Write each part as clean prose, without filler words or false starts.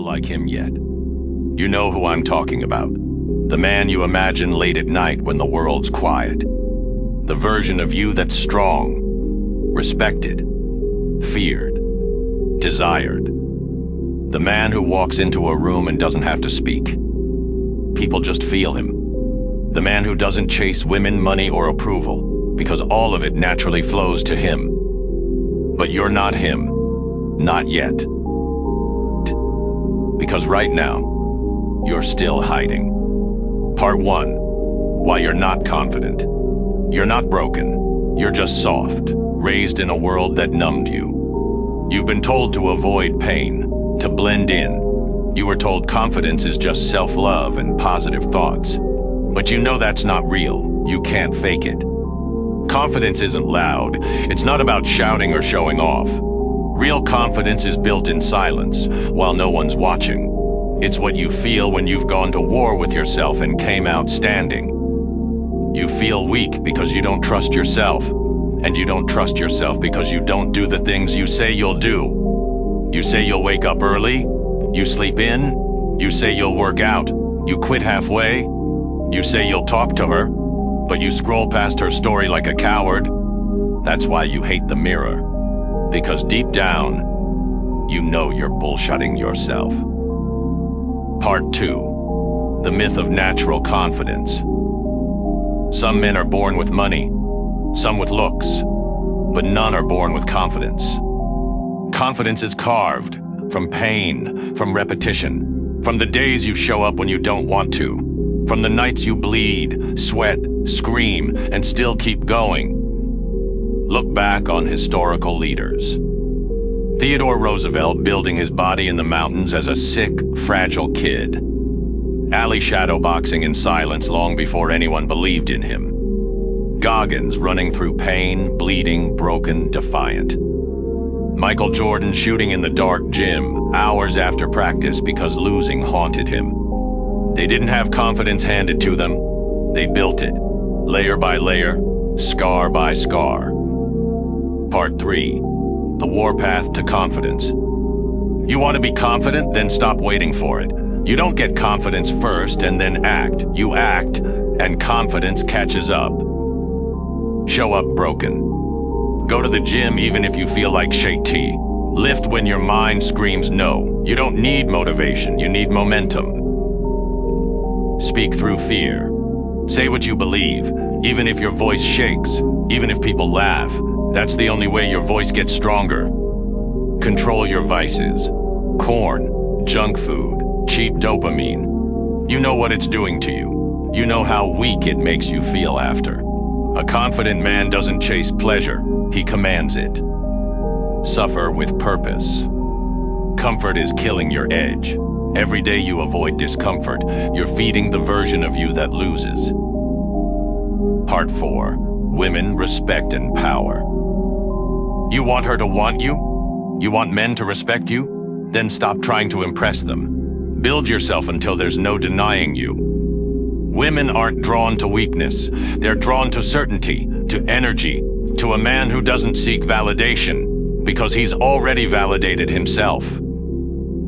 like him yet. You know who I'm talking about. The man you imagine late at night when the world's quiet. The version of you that's strong, respected, feared, desired. The man who walks into a room and doesn't have to speak. People just feel him. The man who doesn't chase women, money, or approval, because all of it naturally flows to him. But you're not him. Not yet. Because right now, you're still hiding. Part 1. Why you're not confident. You're not broken. You're just soft, raised in a world that numbed you. You've been told to avoid pain, to blend in. You were told confidence is just self-love and positive thoughts. But you know that's not real. You can't fake it. Confidence isn't loud. It's not about shouting or showing off. Real confidence is built in silence, while no one's watching. It's what you feel when you've gone to war with yourself and came out standing. You feel weak because you don't trust yourself. And you don't trust yourself because you don't do the things you say you'll do. You say you'll wake up early. You sleep in. You say you'll work out. You quit halfway. You say you'll talk to her, but you scroll past her story like a coward. That's why you hate the mirror. Because deep down, you know you're bullshitting yourself. Part 2. The myth of natural confidence. Some men are born with money, some with looks, but none are born with confidence. Confidence is carved from pain, from repetition, from the days you show up when you don't want to, from the nights you bleed, sweat, scream, and still keep going. Look back on historical leaders. Theodore Roosevelt building his body in the mountains as a sick, fragile kid. Ali shadowboxing in silence long before anyone believed in him. Goggins running through pain, bleeding, broken, defiant. Michael Jordan shooting in the dark gym hours after practice because losing haunted him. They didn't have confidence handed to them. They built it, layer by layer, scar by scar. Part 3. The warpath to confidence. You want to be confident? Then stop waiting for it. You don't get confidence first and then act. You act, and confidence catches up. Show up broken. Go to the gym even if you feel like shit. Lift when your mind screams no. You don't need motivation, you need momentum. Speak through fear. Say what you believe, even if your voice shakes, even if people laugh. That's the only way your voice gets stronger. Control your vices. Corn, junk food, cheap dopamine. You know what it's doing to you. You know how weak it makes you feel after. A confident man doesn't chase pleasure, he commands it. Suffer with purpose. Comfort is killing your edge. Every day you avoid discomfort, you're feeding the version of you that loses. Part 4. Women, respect, and power. You want her to want you? You want men to respect you? Then stop trying to impress them. Build yourself until there's no denying you. Women aren't drawn to weakness. They're drawn to certainty, to energy, to a man who doesn't seek validation, because he's already validated himself.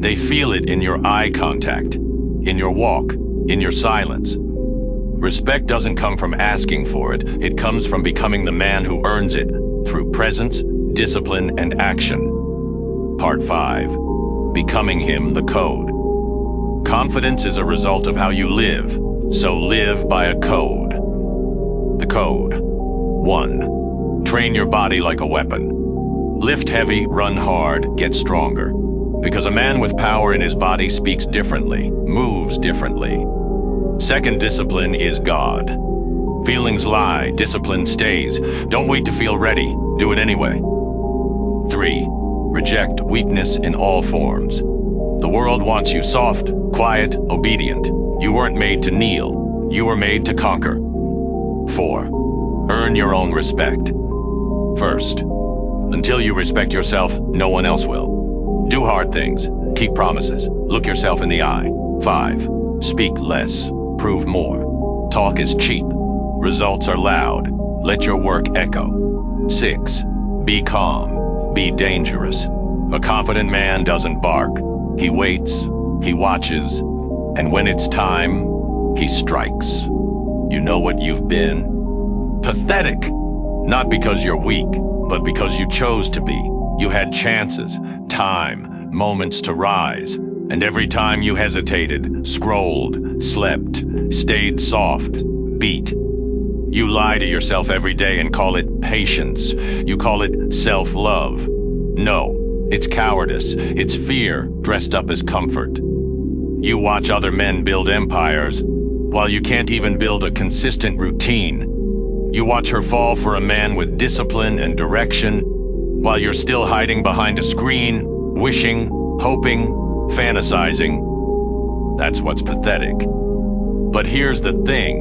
They feel it in your eye contact, in your walk, in your silence. Respect doesn't come from asking for it. It comes from becoming the man who earns it through presence, discipline, and action. Part 5. Becoming him, the code. Confidence is a result of how you live, so live by a code. The code. 1. Train your body like a weapon. Lift heavy, run hard, get stronger. Because a man with power in his body speaks differently, moves differently. Second discipline is God. Feelings lie, discipline stays. Don't wait to feel ready, do it anyway. 3. Reject weakness in all forms. The world wants you soft, quiet, obedient. You weren't made to kneel, you were made to conquer. 4. Earn your own respect. First, until you respect yourself, no one else will. Do hard things, keep promises, look yourself in the eye. 5. Speak less, prove more. Talk is cheap, results are loud. Let your work echo. 6. Be calm, be dangerous. A confident man doesn't bark. He waits, He watches, and when it's time, he strikes. You know what you've been? Pathetic. Not because you're weak, but because you chose to be. You had chances, time, moments to rise, and every time you hesitated, scrolled, slept, stayed soft, beat. You lie to yourself every day and call it patience. You call it self-love. No, it's cowardice. It's fear dressed up as comfort. You watch other men build empires while you can't even build a consistent routine. You watch her fall for a man with discipline and direction while you're still hiding behind a screen, wishing, hoping, fantasizing. That's what's pathetic. But here's the thing.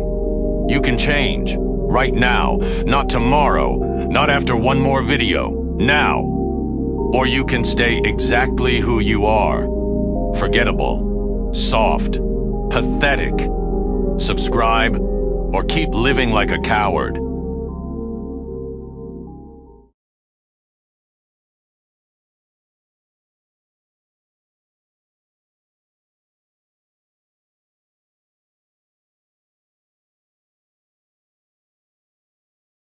You can change. Right now. Not tomorrow. Not after one more video. Now. Or you can stay exactly who you are. Forgettable. Soft. Pathetic. Subscribe, or keep living like a coward.